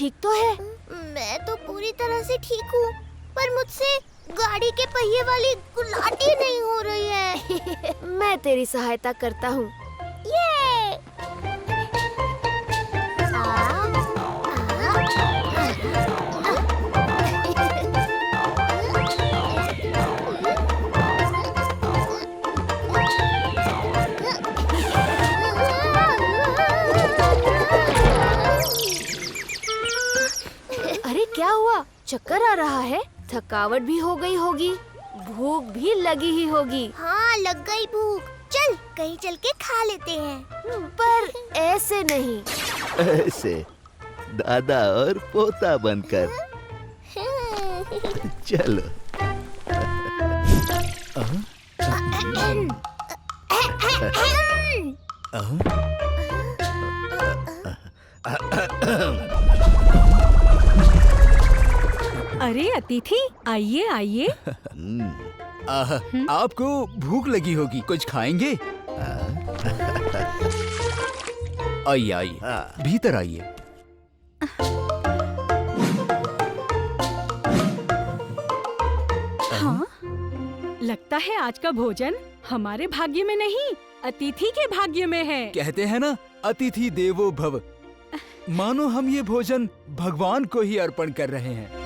ठीक तो है? मैं तो पूरी तरह से ठीक हूँ, पर मुझसे गाड़ी के पहिए वाली गुलाटी नहीं हो रही है। मैं तेरी सहायता करता हूँ। ये अरे क्या हुआ? चक्कर आ रहा है? थकावट भी हो गई होगी, भूख भी लगी ही होगी। हाँ, लग गई भूख। चल कहीं चल के खा लेते हैं। पर ऐसे नहीं। ऐसे दादा और पोता बनकर। चलो। अरे अतिथि, आइए आइए। आपको भूख लगी होगी, कुछ खाएंगे? आइए आइए, भीतर आइए। हाँ, लगता है आज का भोजन हमारे भाग्य में नहीं, अतिथि के भाग्य में है। कहते हैं ना, अतिथि देवो भव। मानो हम ये भोजन भगवान को ही अर्पण कर रहे हैं।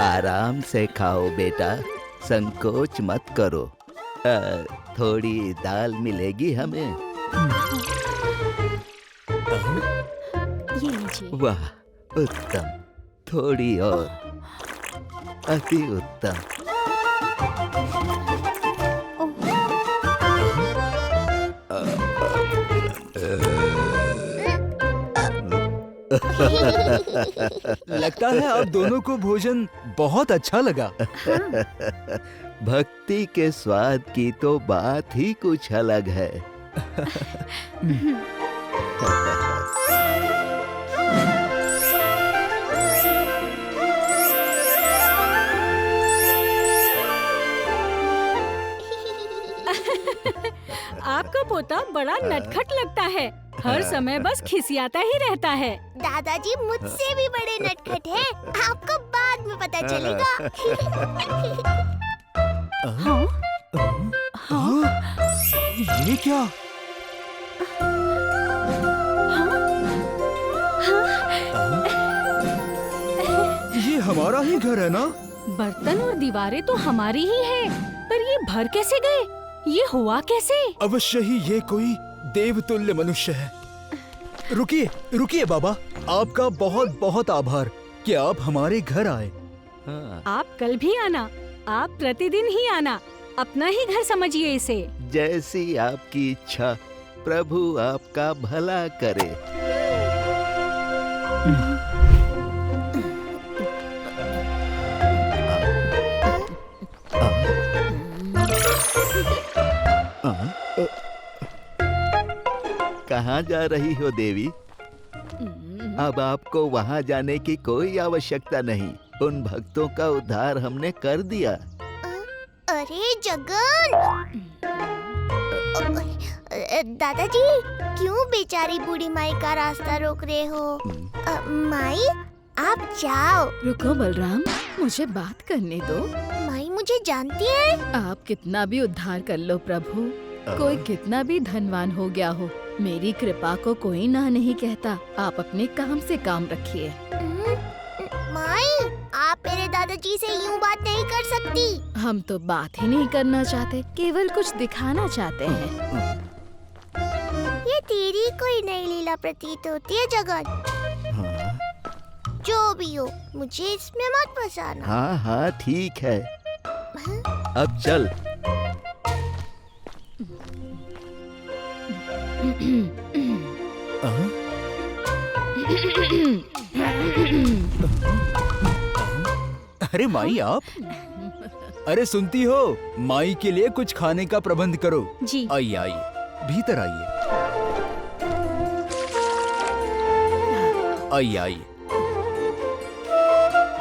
आराम से खाओ बेटा, संकोच मत करो। थोड़ी दाल मिलेगी हमें। ये लीजिए। वाह, उत्तम। थोड़ी और। अति उत्तम। लगता है आप दोनों को भोजन बहुत अच्छा लगा। भक्ति के स्वाद की तो बात ही कुछ अलग है। आपका पोता बड़ा नटखट लगता है, हर समय बस खिसियाता ही रहता है। दादाजी मुझसे भी बड़े नटखट हैं, आपको बाद में पता चलेगा। हाँ? हाँ? ये क्या? ये हमारा ही घर है ना? बर्तन और दीवारें तो हमारी ही है, पर ये भर कैसे गए? ये हुआ कैसे? अवश्य ही ये कोई देवतुल्य मनुष्य है। रुकिए, रुकिए बाबा, आपका बहुत बहुत आभार कि आप हमारे घर आए। हाँ। आप कल भी आना, आप प्रतिदिन ही आना, अपना ही घर समझिए इसे। जैसी आपकी इच्छा, प्रभु आपका भला करे। कहाँ जा रही हो देवी? अब आपको वहाँ जाने की कोई आवश्यकता नहीं। उन भक्तों का उद्धार हमने कर दिया। अरे जगन, दादाजी क्यों बेचारी बूढ़ी माई का रास्ता रोक रहे हो? माई आप जाओ। रुको बलराम, मुझे बात करने दो। माई मुझे जानती है। आप कितना भी उद्धार कर लो प्रभु, कोई कितना भी धनवान हो गया हो, मेरी कृपा को कोई ना नहीं कहता। आप अपने काम से काम रखिए। माई आप मेरे दादाजी से यूं बात नहीं कर सकती। हम तो बात ही नहीं करना चाहते, केवल कुछ दिखाना चाहते हैं। ये तेरी कोई नई लीला प्रतीत होती है जगन। हाँ जो भी हो, मुझे इसमें मत फंसाना। हाँ हाँ ठीक है। अब चल। अरे माई आप? अरे सुनती हो, माई के लिए कुछ खाने का प्रबंध करो। जी। आइए आइए, भीतर आइए। आइए आइए।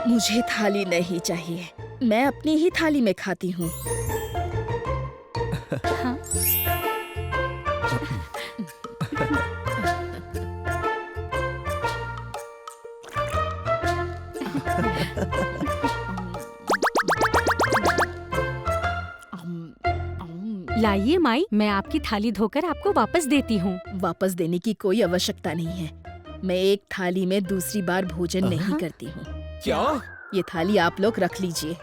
मुझे थाली नहीं चाहिए, मैं अपनी ही थाली में खाती हूँ। हाँ। लाइए माई, मैं आपकी थाली धोकर आपको वापस देती हूँ। वापस देने की कोई आवश्यकता नहीं है। मैं एक थाली में दूसरी बार भोजन नहीं करती हूँ। क्या? ये थाली आप लोग रख लीजिए।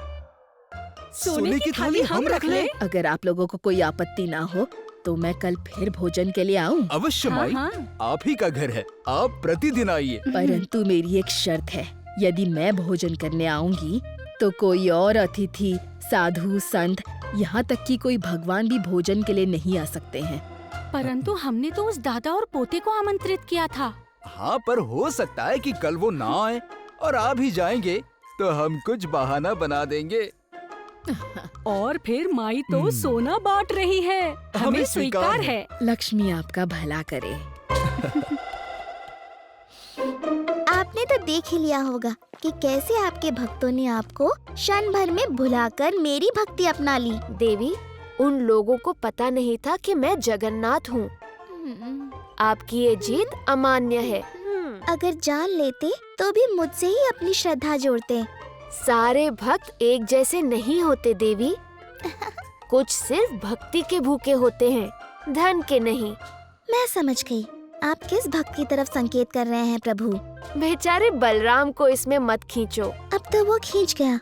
सोने की थाली हम रख ले? अगर आप लोगों को कोई आपत्ति ना हो तो मैं कल फिर भोजन के लिए आऊँ। अवश्य हाँ, माई, हाँ। आप ही का घर है, आप प्रतिदिन आइए। परंतु मेरी एक शर्त है, यदि मैं भोजन करने आऊंगी तो कोई और अतिथि, साधु, संत, यहाँ तक कि कोई भगवान भी भोजन के लिए नहीं आ सकते हैं। परंतु हमने तो उस दादा और पोते को आमंत्रित किया था। हाँ, पर हो सकता है कि कल वो ना आए और आ भी जाएंगे तो हम कुछ बहाना बना देंगे। और फिर माई तो सोना बांट रही है। हमें स्वीकार है। लक्ष्मी आपका भला करे। आपने तो देख ही लिया होगा कि कैसे आपके भक्तों ने आपको क्षण भर में भुलाकर मेरी भक्ति अपना ली। देवी, उन लोगों को पता नहीं था कि मैं जगन्नाथ हूँ। आपकी ये जीत अमान्य है। अगर जान लेते तो भी मुझसे ही अपनी श्रद्धा जोड़ते। सारे भक्त एक जैसे नहीं होते देवी। कुछ सिर्फ भक्ति के भूखे होते हैं, धन के नहीं। मैं समझ गई। आप किस भक्त की तरफ संकेत कर रहे हैं प्रभु? बेचारे बलराम को इसमें मत खींचो। अब तो वो खींच गया।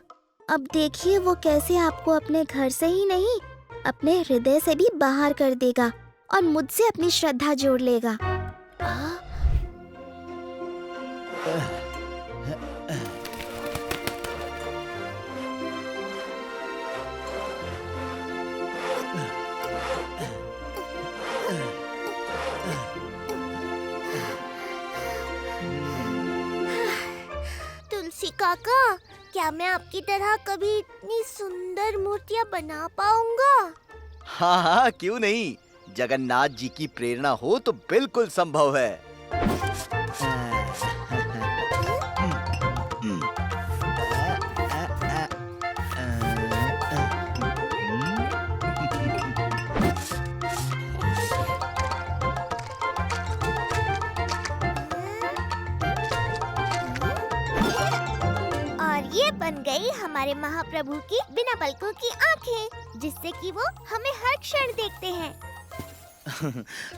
अब देखिए वो कैसे आपको अपने घर से ही नहीं, अपने हृदय से भी बाहर कर देगा और मुझसे अपनी श्रद्धा जोड़ लेगा। तुलसी काका, क्या मैं आपकी तरह कभी इतनी सुंदर मूर्तियाँ बना पाऊंगा? हाँ हाँ, क्यों नहीं। जगन्नाथ जी की प्रेरणा हो तो बिल्कुल संभव है। और ये बन गई हमारे महाप्रभु की बिना पलकों की आँखें, जिससे कि वो हमें हर क्षण देखते हैं।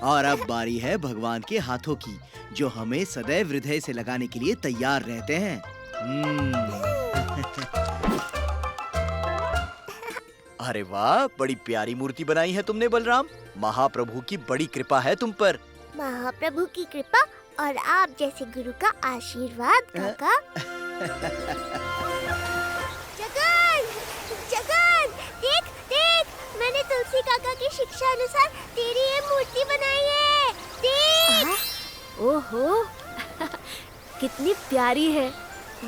और अब बारी है भगवान के हाथों की, जो हमें सदैव हृदय से लगाने के लिए तैयार रहते हैं। अरे वाह, बड़ी प्यारी मूर्ति बनाई है तुमने बलराम। महाप्रभु की बड़ी कृपा है तुम पर। महाप्रभु की कृपा और आप जैसे गुरु का आशीर्वाद काका। जगन, जगन, देख देख, मैंने तुलसी काका की शिक्षा अनुसार तेरी ये मूर्ति बनाई है। देख। ओहो, कितनी प्यारी है।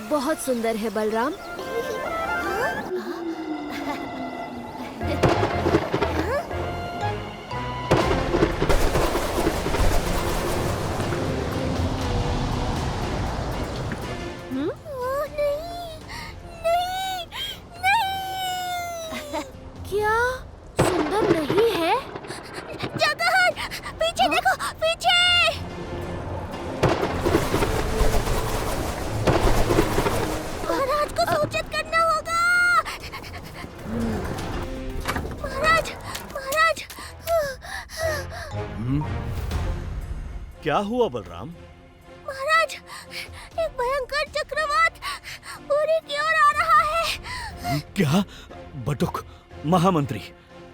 बहुत सुंदर है बलराम। क्या सुंदर नहीं है? जगन, पीछे देखो, पीछे। महाराज को सूचित करना होगा। महाराज, महाराज। क्या हुआ बलराम? महाराज, एक भयंकर चक्रवात पुरी की ओर आ रहा है। क्या? बटुक, महामंत्री,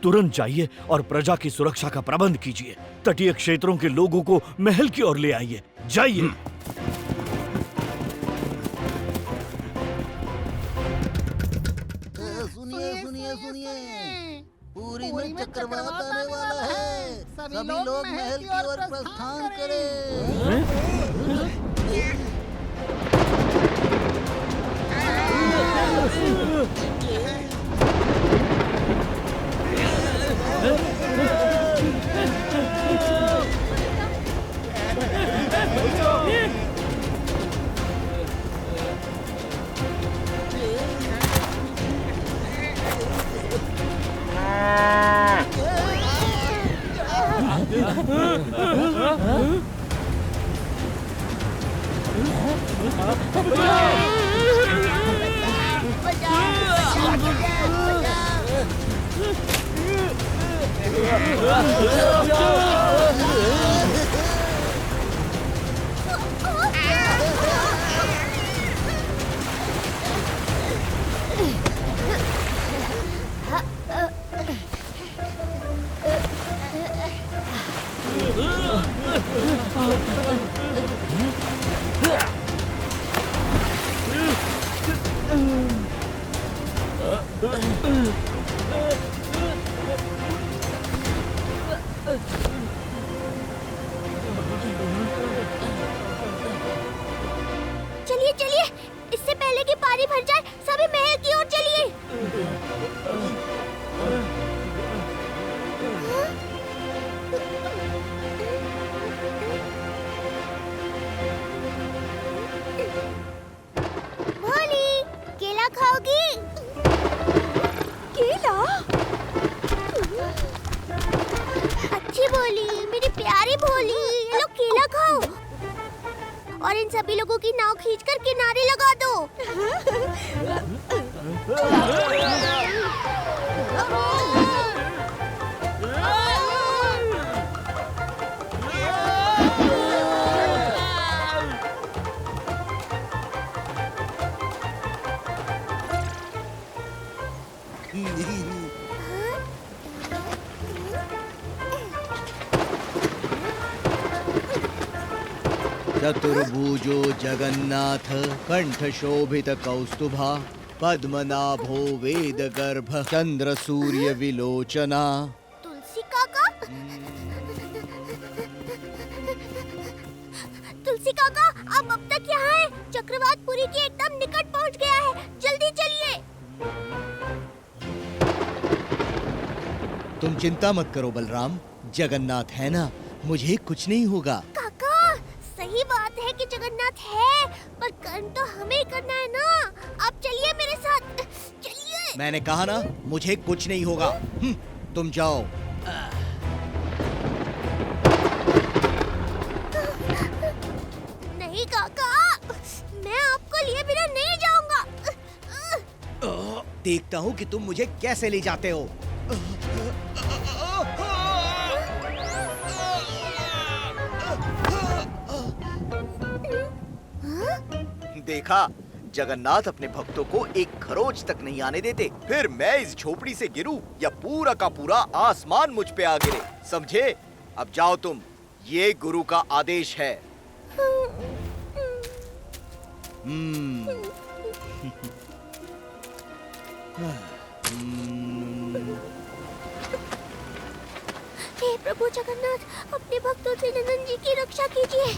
तुरंत जाइए और प्रजा की सुरक्षा का प्रबंध कीजिए। तटीय क्षेत्रों के लोगों को महल की ओर ले आइए। जाइए। सुनिए, पूरी में चक्रवात आने वाला है। सभी लोग महल की ओर प्रस्थान करें। चलिए चलिए, इससे पहले कि पानी भर जाए सभी महल की ओर चलिए। भोली, केला खाओगी? केला? अच्छी भोली, मेरी प्यारी भोली, ये लो केला खाओ। और इन सभी लोगों की नाव खींचकर किनारे लगा दो। चतुर्भुजो जगन्नाथ कंठ शोभित कौस्तुभा पद्मनाभो वेद गर्भ चंद्र सूर्य विलोचना। तुलसी काका, तुलसी काका, आप अब तक यहाँ हैं? चक्रवातपुरी के एकदम निकट पहुँच गया है, जल्दी चलिए। तुम चिंता मत करो बलराम, जगन्नाथ है ना, मुझे कुछ नहीं होगा। काका, सही बात है कि जगन्नाथ है, पर कर्म तो हमें करना है ना। आप चलिए मेरे साथ, चलिए। मैंने कहा ना, मुझे कुछ नहीं होगा। तुम जाओ। नहीं काका, मैं आपको लिए बिना नहीं जाऊंगा। देखता हूँ कि तुम मुझे कैसे ले जाते हो। देखा, जगन्नाथ अपने भक्तों को एक खरोच तक नहीं आने देते। फिर मैं इस झोपड़ी से गिरूं या पूरा का पूरा आसमान मुझ पे आ गिरे, समझे? अब जाओ तुम, ये गुरु का आदेश है। हे प्रभु जगन्नाथ, अपने भक्तों से नंदन जी की रक्षा कीजिए।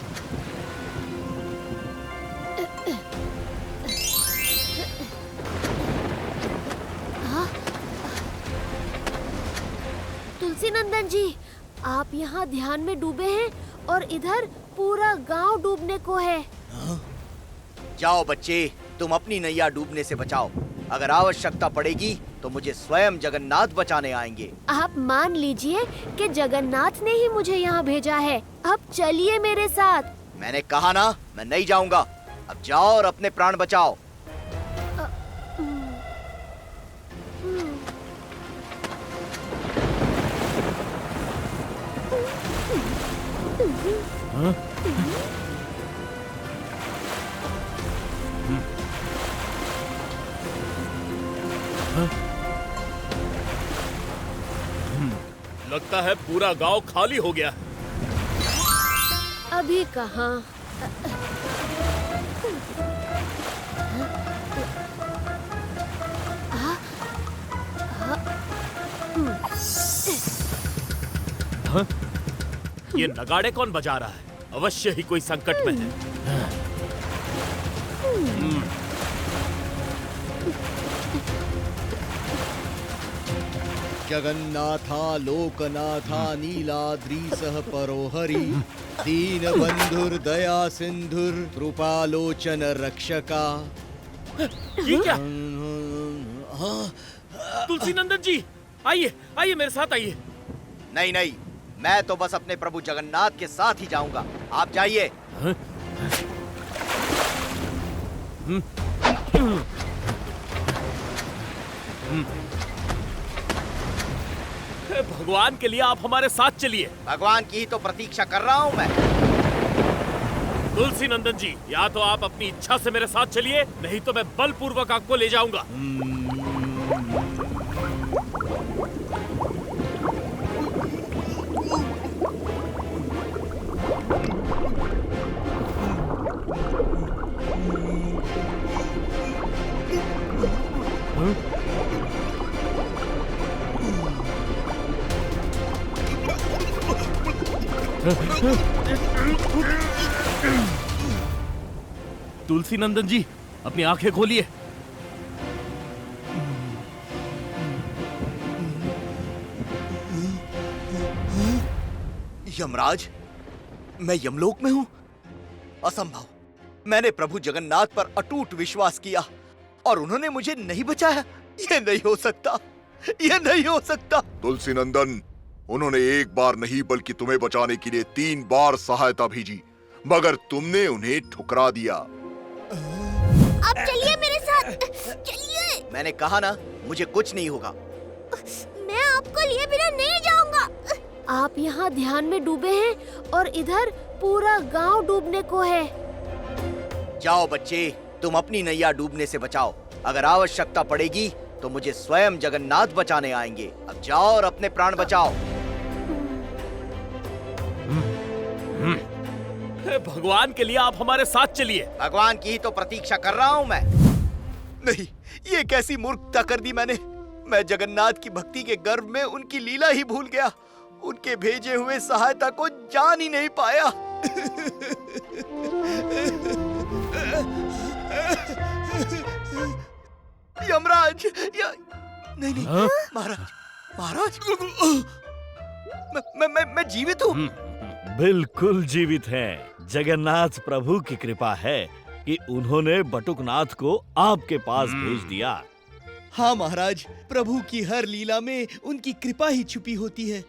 तुलसी नंदन जी, आप यहाँ ध्यान में डूबे हैं और इधर पूरा गांव डूबने को है। जाओ बच्चे, तुम अपनी नैया डूबने से बचाओ। अगर आवश्यकता पड़ेगी तो मुझे स्वयं जगन्नाथ बचाने आएंगे। आप मान लीजिए कि जगन्नाथ ने ही मुझे यहाँ भेजा है। अब चलिए मेरे साथ। मैंने कहा ना, मैं नहीं जाऊंगा। अब जाओ और अपने प्राण बचाओ। लगता है पूरा गांव खाली हो गया। अभी कहाँ? ये नगाड़े कौन बजा रहा है? अवश्य ही कोई संकट में है। जगन्नाथा लोकनाथा नीलाद्रीसह परोहरि दीनबंधुर दया सिंधुर कृपालोचन रक्षका। ये क्या? तुलसी नंदन जी, आइए आइए मेरे साथ आइए। नहीं नहीं, मैं तो बस अपने प्रभु जगन्नाथ के साथ ही जाऊंगा। आप जाइए। भगवान के लिए आप हमारे साथ चलिए। भगवान की ही तो प्रतीक्षा कर रहा हूँ मैं। तुलसी नंदन जी, या तो आप अपनी इच्छा से मेरे साथ चलिए, नहीं तो मैं बलपूर्वक आपको ले जाऊंगा। तुलसी नंदन जी, अपनी आंखें खोलिए। यमराज, मैं यमलोक में हूँ? असंभव। मैंने प्रभु जगन्नाथ पर अटूट विश्वास किया और उन्होंने मुझे नहीं बचाया। ये नहीं हो सकता, ये नहीं हो सकता। तुलसी नंदन, उन्होंने एक बार नहीं बल्कि तुम्हें बचाने के लिए 3 बार सहायता भेजी, मगर तुमने उन्हें ठुकरा दिया। आप चलिए मेरे साथ, चलिए। मैंने कहा ना, मुझे कुछ नहीं होगा। मैं आपको लिए बिना नहीं जाऊंगा। आप यहाँ ध्यान में डूबे हैं और इधर पूरा गांव डूबने को है। जाओ बच्चे, तुम अपनी नैया डूबने से बचाओ। अगर आवश्यकता पड़ेगी तो मुझे स्वयं जगन्नाथ बचाने आएंगे। अब जाओ और अपने प्राण बचाओ। भगवान के लिए आप हमारे साथ चलिए। भगवान की ही तो प्रतीक्षा कर रहा हूँ मैं। नहीं, ये कैसी मूर्खता कर दी मैंने। मैं जगन्नाथ की भक्ति के गर्व में उनकी लीला ही भूल गया। उनके भेजे हुए सहायता को जान ही नहीं पाया। यमराज, नहीं नहीं, महाराज, महाराज, मैं जीवित हूँ। बिल्कुल जीवित हैं। जगन्नाथ प्रभु की कृपा है कि उन्होंने बटुकनाथ को आपके पास भेज दिया। हाँ महाराज, प्रभु की हर लीला में उनकी कृपा ही छुपी होती है।